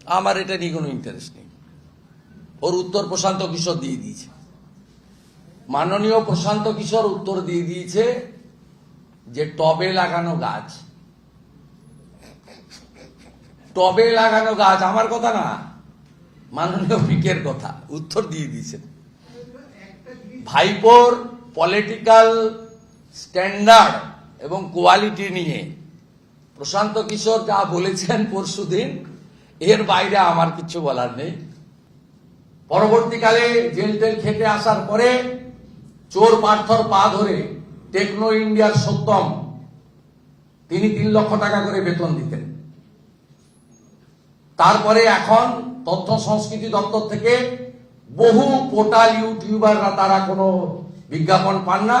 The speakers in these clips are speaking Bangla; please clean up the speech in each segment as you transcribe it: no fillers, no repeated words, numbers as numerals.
আমার এটা নিয়ে কোনো ইন্টারেস্ট নেই। ওর উত্তর প্রশান্ত কিশোর দিয়ে দিয়েছে। মাননীয় প্রশান্ত কিশোর উত্তর দিয়ে দিয়েছে যে টবে লাগানো গাছ, টবে লাগানো গাছ আমার কথা না, মাননীয় ভিকের কথা উত্তর দিয়ে দিয়েছেন। ভাইপোর পলিটিক্যাল স্ট্যান্ডার্ড এবং কোয়ালিটি নিয়ে প্রশান্ত কিশোর যা বলেছেন পরশুদিন, এর বাইরে আমার কিছু বলার নেই। পরবর্তীকালে জেল টেল খেটে আসার পরে চোর পার্থর পা ধরে টেকনো ইন্ডিয়ার সত্যম তিনি 3 লক্ষ টাকা করে বেতন দিতেন। তারপরে এখন তথ্য সংস্কৃতি দপ্তর থেকে বহু পোর্টাল ইউটিউবাররা তারা কোনো বিজ্ঞাপন পান না,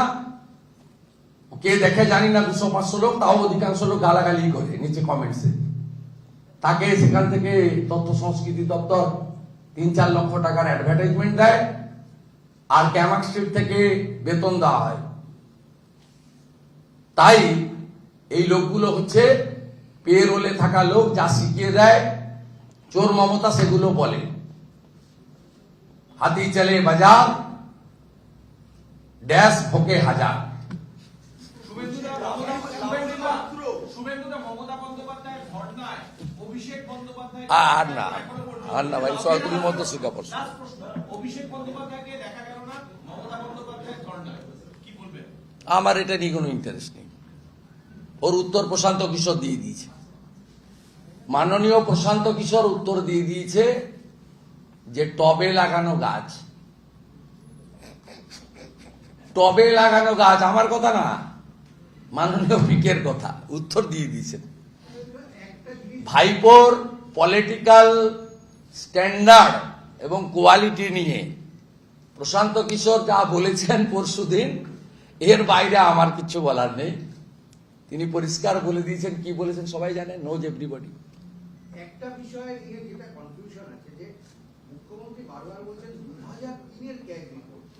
কে দেখে জানি না, 200-500 লোক, তাও অধিকাংশ লোক গালাগালি করে নিচে কমেন্টসে। তাকে সেখান থেকে তথ্য সংস্কৃতি দপ্তর 3-4 লক্ষ টাকার অ্যাডভার্টাইজমেন্ট দেয়, আর ক্যামাক স্ট্রিট থেকে বেতন দেওয়া হয়। তাই এই লোকগুলো হচ্ছে পে রোলে থাকা লোক, যা শিখিয়ে দেয় চোর মমতা সেগুলো বলে। হাতি চলে বাজার, ড্যাশ ভোকে হাজার। আর না আর না ভাই, সরকারি মতো শিক্ষা পড়ছে। আমার এটা নিয়ে কোনো ইন্টারেস্ট নেই। ওর উত্তর প্রশান্ত কিশোর দিয়ে দিয়েছে। মাননীয় প্রশান্ত কিশোর উত্তর দিয়ে দিয়েছে যে টবে লাগানো গাছ, টবে লাগানো গাছ আমার কথা না, মাননীয় ভিকের কথা উত্তর দিয়ে দিয়েছেন। ভাইপোর পলিটিক্যাল স্ট্যান্ডার্ড এবং কোয়ালিটি নিয়ে প্রশান্ত কিশোর যা বলেছেন পরশুদিন, এর বাইরে আমার কিছু বলার নেই। তিনি পরিষ্কার বলে দিয়েছেন, কি বলেছেন সবাই জানেন, নোজ এভরিবডি। একটা বিষয় নিয়ে যেটা কনফিউশন আছে যে মুখ্যমন্ত্রী বারবার বলছেন 2003 এর ক্যাগ রিপোর্ট,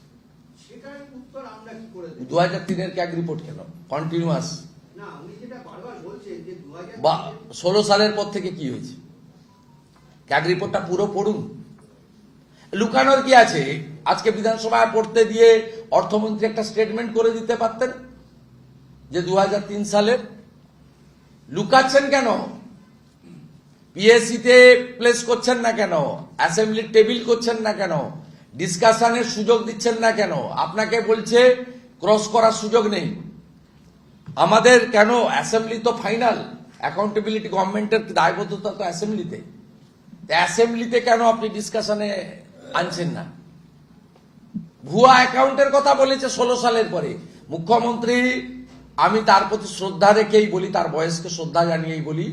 সেটার উত্তর আমরা কি করে দেব? 2003 এর ক্যাগ রিপোর্ট কেন কন্টিনিউয়াস? না, উনি যেটা বারবার বলছেন যে 2016 সালের পর থেকে কি হয়েছে, ক্যাগ রিপোর্টটা পুরো পড়ুন। লুকানোর কি আছে? আজকে বিধানসভায় পড়তে দিয়ে অর্থমন্ত্রী একটা স্টেটমেন্ট করে দিতে পারতেন যে 2003 সালের। লুকাচ্ছেন কেন? পিএসসিতে প্লেস করছেন না কেন? অ্যাসেম্বলির টেবিল করছেন না কেন? ডিসকাশনের সুযোগ দিচ্ছেন না কেন? আপনাকে বলছে ক্রস করার সুযোগ নেই। আমাদের কেন? অ্যাসেম্বলি তো ফাইনাল, অ্যাকাউন্টেবিলিটি গভর্নমেন্টের দায়বদ্ধতা তো অ্যাসেম্বলিতে। অ্যাসেম্বলিতে কেন আপনি ডিসকাশনে আনছেন না? ভুয়া অ্যাকাউন্টের কথা বলেছে 16 সালের পরে। মুখ্যমন্ত্রী, আমি তার প্রতি শ্রদ্ধা রেখেই বলি, তার বয়সকে শ্রদ্ধা জানিয়েই বলি,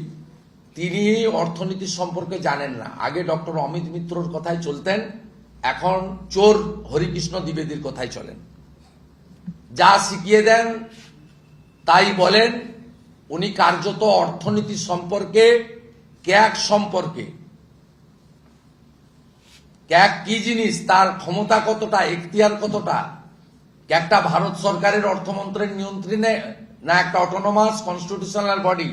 তিনি অর্থনীতি সম্পর্কে জানেন না। আগে ডক্টর অমিত মিত্রর কথাই চলতেন, এখন চোর হরিকৃষ্ণ দ্বিবেদীর কথাই চলেন। যা শিখিয়ে দেন তাই বলেন। উনি কার্যত অর্থনীতি সম্পর্কে, ক্যাগ সম্পর্কে, ক্যাগ কি জিনিস, তার ক্ষমতা কতটা, এখতিয়ার কতটা, ক্যাগটা ভারত সরকারের অর্থমন্ত্রের নিয়ন্ত্রণে না একটা অটোনোমাস কনস্টিটিউশনাল বডি?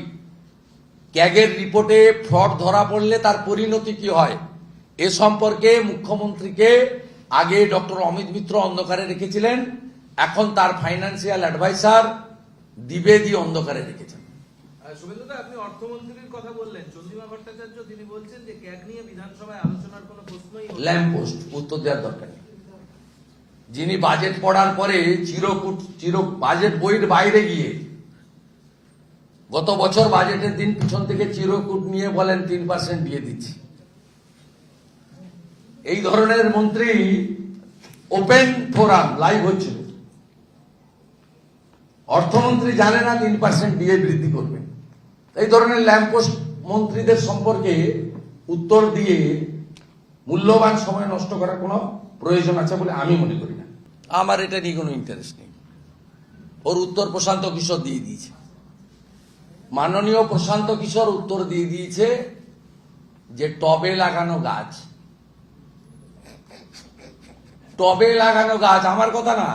ক্যাগের রিপোর্টে ফ্রড ধরা পড়লে তার পরিণতি কি হয়, এ সম্পর্কে মুখ্যমন্ত্রীকে আগে ডক্টর অমিত মিত্র অন্ধকারে রেখেছিলেন, এখন তার ফাইন্যান্সিয়াল অ্যাডভাইসার দ্বিবেদী অন্ধকারে রেখেছেন। শুভেন্দুদা, আপনি অর্থমন্ত্রীর কথা বললেন, চন্দ্রিমা ভট্টাচার্য তিনি বলছেন যে ক্যাগ নিয়ে বিধানসভায় আলোচনার কোনো প্রশ্নই নেই। ল্যাম্প পোস্ট, উত্তর দেওয়ার দরকার নেই। যিনি বাজেট পড়ার পরে বাজেট বইয়ের বাইরে গিয়ে গত বছর বাজেটের দিন পিছন থেকে চিরকুট নিয়ে বলেন 3% দিয়ে দিচ্ছি, এই ধরনের মন্ত্রী ওপেন ফোরাম লাইভ হচ্ছিল, অর্থমন্ত্রী জানে না 3% দিয়ে বৃদ্ধি করবেন। এই ধরনের ল্যাম্পপোস্ট মন্ত্রীদের সম্পর্কে উত্তর দিয়ে মূল্যবান সময় নষ্ট করার কোনো প্রয়োজন আছে বলে আমি মনে করি না। আমার এটা নিয়ে কোনো ইন্টারেস্ট নেই। ওর উত্তর প্রশান্ত কিশোর দিয়ে দিয়েছে। মাননীয় প্রশান্ত কিশোর উত্তর দিয়ে দিয়েছে যে টবে লাগানো গাছ, টবে লাগানো গাছ আমার কথা না,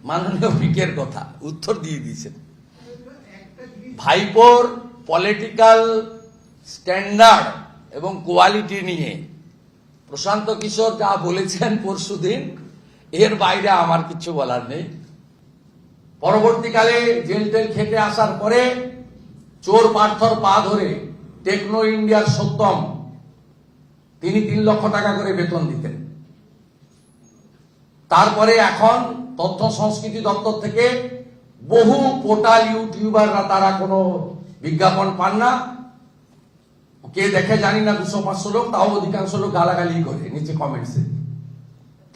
মাননীয় ভিকের কথা উত্তর দিয়ে দিয়েছেন। ভাইপোর পলিটিক্যাল স্ট্যান্ডার্ড এবং কোয়ালিটি নিয়ে প্রশান্ত কিশোর যা বলেছেন পরশুদিন, এর বাইরে আমার কিছু বলার নেই। পরবর্তীকালে জেল টেল খেটে আসার পরে চোর পার্থর পা ধরে টেকনো ইন্ডিয়ার সত্যম, তিনি 3 লক্ষ টাকা করে বেতন দিতেন। তারপরে এখন তথ্য সংস্কৃতি দপ্তর থেকে বহু পোর্টাল ইউটিউবাররা তারা কোনো বিজ্ঞাপন পান না, কে দেখে জানি না, 200-500 লোক, তাও অধিকাংশ লোক গালাগালি করে নিচে কমেন্টসে।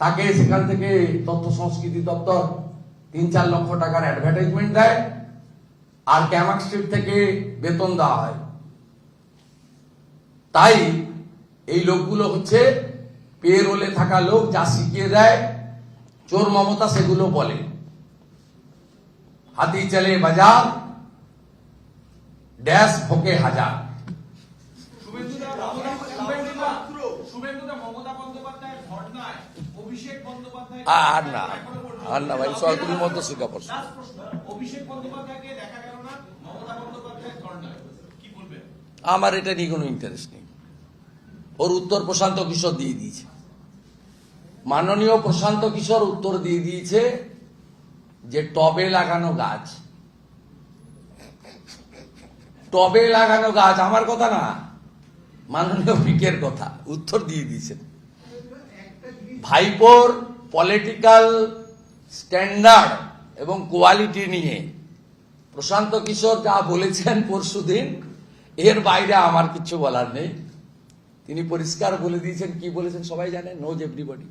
তাকে সেখান থেকে তথ্য সংস্কৃতি দপ্তর 3-4 লক্ষ টাকার অ্যাডভার্টাইজমেন্ট দেয়, আর ক্যামাক স্ট্রিট থেকে বেতন দেওয়া হয়। তাই এই লোকগুলো হচ্ছে পেরোলে থাকা লোক, যা শিখিয়ে দেয় চোর মমতা সেগুলো বলে। হাতি চলে বাজার, ড্যাশ ভোকে হাজার। আর না ভাই, সরকারের মধ্যে শিক্ষা পড়ছে। আমার এটা নিয়ে কোনো ইন্টারেস্ট নেই। ওর উত্তর প্রশান্ত কিশোর দিয়ে দিয়েছে, মাননীয় প্রশান্ত কিশোর উত্তর দিয়ে দিয়েছে যে টবে লাগানো গাছ, টবে লাগানো গাছ আমার কথা না, মাননীয় পিকের কথা উত্তর দিয়ে দিয়েছেন। ভাইপোর পলিটিক্যাল স্ট্যান্ডার্ড এবং কোয়ালিটি নিয়ে প্রশান্ত কিশোর যা বলেছেন পরশুদিন, এর বাইরে আমার কিছু বলার নেই। তিনি পরিষ্কার বলে দিয়েছেন, কি বলেছেন সবাই জানেন, নোজ এভরিবডি।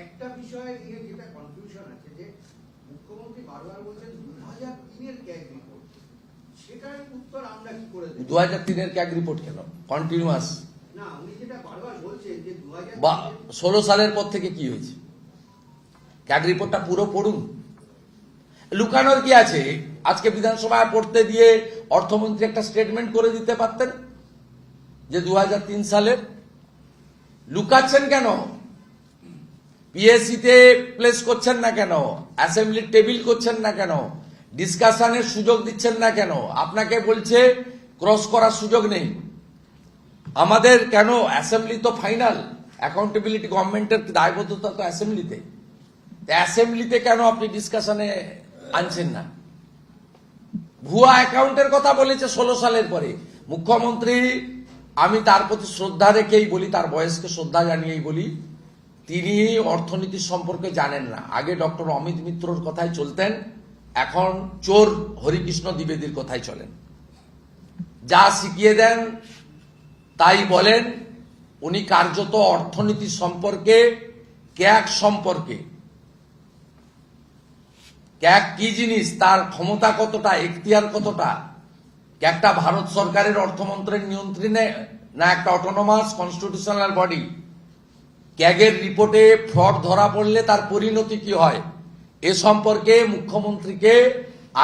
একটা বিষয় নিয়ে যেটা কনফিউশন আছে যে মুখ্যমন্ত্রী বারবার বলছেন 2003-এর ক্যাগ রিপোর্ট, সেটার উত্তর আমরা কি করে দেব? 2003-এর ক্যাগ রিপোর্ট কেন কন্টিনিউয়াস? না, উনি যেটা বারবার বলছেন যে 16 সালের পর থেকে কি হয়েছে, ক্যাগ রিপোর্টটা পুরো পড়ুন। লুকানোর কি আছে? আজকে বিধানসভায় পড়তে দিয়ে অর্থমন্ত্রী একটা স্টেটমেন্ট করে দিতে পারতেন যে 2003 সালের। লুকাচ্ছেন কেন? পিএসসিতে প্লেস করছেন না কেন? অ্যাসেম্বলির টেবিল করছেন না কেন? ডিসকাশনের সুযোগ দিচ্ছেন না কেন? আপনাকে বলছে ক্রস করার সুযোগ নেই। আমাদের কেন? অ্যাসেম্বলি তো ফাইনাল, অ্যাকাউন্টেবিলিটি গভর্নমেন্টের দায়বদ্ধতা তো অ্যাসেম্বলিতে। অ্যাসেম্বলিতে কেন আপনি ডিসকাশনে আনছেন না? ভুয়া অ্যাকাউন্টের কথা বলেছে 16 সালের পরে। মুখ্যমন্ত্রী, আমি তার প্রতি শ্রদ্ধা রেখেই বলি, তার বয়সকে শ্রদ্ধা জানিয়েই বলি, তিনি অর্থনীতি সম্পর্কে জানেন না। আগে ডক্টর অমিত মিত্রর কথাই চলতেন, এখন চোর হরিকৃষ্ণ দ্বিবেদীর কথাই চলেন। যা শিখিয়ে দেন তাই বলেন। উনি কার্যত অর্থনীতি সম্পর্কে, ক্যাগ সম্পর্কে, ক্যাগ কি জিনিস, তার ক্ষমতা কতটা, এখতিয়ার কতটা, ক্যাগটা ভারত সরকারের অর্থমন্ত্রের নিয়ন্ত্রণে না একটা অটোনোমাস কনস্টিটিউশনাল বডি? ক্যাগের রিপোর্টে ফ্রড ধরা পড়লে তার পরিণতি কি হয়, এ সম্পর্কে মুখ্যমন্ত্রীকে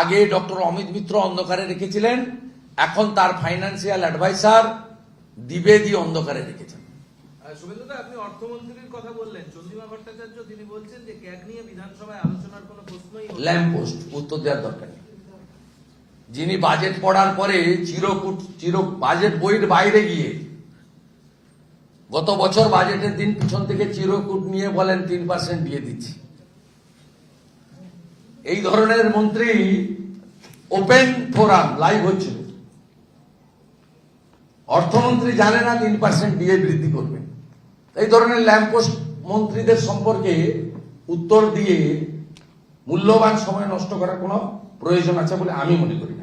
আগে ডক্টর অমিত মিত্র অন্ধকারে রেখেছিলেন, এখন তার ফাইন্যান্সিয়াল অ্যাডভাইসার দ্বিবেদী অন্ধকারে রেখেছেন। শুভেন্দুদা, আপনি অর্থমন্ত্রীর কথা বললেন, চন্দ্রিমা ভট্টাচার্য তিনি বলছেন যে ক্যাগ নিয়ে বিধানসভায় আলোচনার কোনো প্রশ্নই ল্যাম্প পোস্ট, উত্তর দেওয়ার দরকার নেই। যিনি বাজেট পড়ার পরে বাজেট বইয়ের বাইরে গিয়ে গত বছর বাজেটের দিন পিছন থেকে চিরকুট নিয়ে বলেন 3% দিয়ে দিচ্ছি, এই ধরনের মন্ত্রী ওপেন ফোরাম লাইভ হচ্ছিল, অর্থমন্ত্রী জানে না 3% দিয়ে বৃদ্ধি করবেন। এই ধরনের ল্যাম্পপোস্ট মন্ত্রীদের সম্পর্কে উত্তর দিয়ে মূল্যবান সময় নষ্ট করার কোনো প্রয়োজন আছে বলে আমি মনে করি।